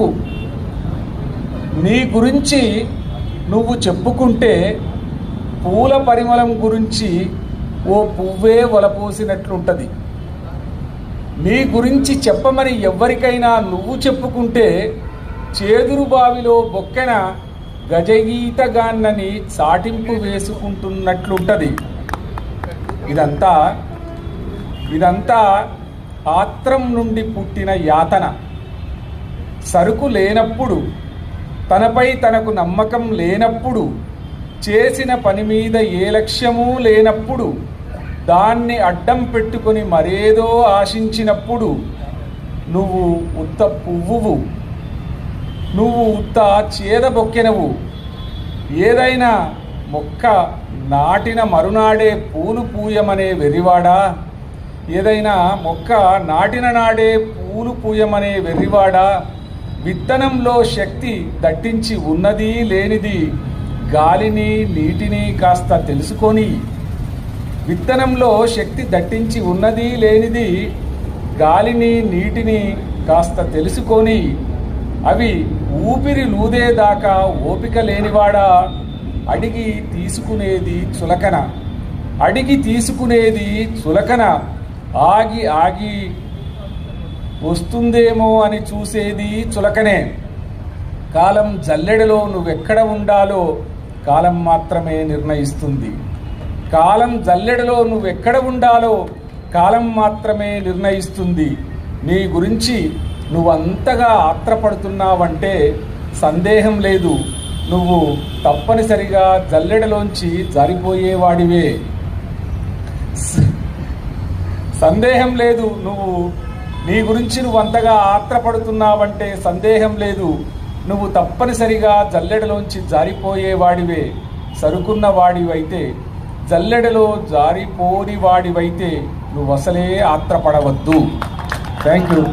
సరుకు. నీ గురించి నువ్వు చెప్పుకుంటే పూల పరిమళం గురించి ఓ పువ్వే వలపోసినట్లుంటుంది. నీ గురించి చెప్పమని ఎవ్వరికైనా నువ్వు చెప్పుకుంటే చేదురు బావిలో బొక్కెన గజగీతగాన్నని చాటింపు వేసుకుంటున్నట్లుంటుంది. ఇదంతా ఆత్రం నుండి పుట్టిన యాతన. సరుకు లేనప్పుడు, తనపై తనకు నమ్మకం లేనప్పుడు, చేసిన పని మీద ఏ లక్ష్యమూ లేనప్పుడు, దాన్ని అడ్డం పెట్టుకొని మరేదో ఆశించినప్పుడు నువ్వు ఉత్త పువ్వువు, నువ్వు ఉత్త చేదబొక్కెనవు. ఏదైనా మొక్క నాటిన మరునాడే పూలు పూయమనే వెర్రివాడా, ఏదైనా మొక్క నాటిన నాడే పూలు పూయమనే వెర్రివాడా, విత్తనంలో శక్తి దట్టించి ఉన్నది లేనిది గాలిని నీటిని కాస్త తెలుసుకొని, విత్తనంలో శక్తి దట్టించి ఉన్నది లేనిది గాలిని నీటిని కాస్త తెలుసుకొని అవి ఊపిరి లూదేదాకా ఓపిక లేనివాడా, అడిగి తీసుకునేది చులకన, ఆగి ఆగి వస్తుందేమో అని చూసేది చులకనే. కాలం జల్లెడలో నువ్వెక్కడ ఉండాలో కాలం మాత్రమే నిర్ణయిస్తుంది. నీ గురించి నువ్వంతగా ఆత్రపడుతున్నావంటే సందేహం లేదు, నువ్వు తప్పనిసరిగా జల్లెడలోంచి జారిపోయేవాడివే. సందేహం లేదు, నీ గురించి నువ్వంతగా ఆత్రపడుతున్నావంటే సందేహం లేదు, నువ్వు తప్పనిసరిగా జల్లెడలోంచి జారిపోయేవాడివే. సరుకున్న వాడివైతే, జల్లెడలో జారిపోని వాడివైతే నువ్వు అసలే ఆత్రపడవద్దు. Thank you.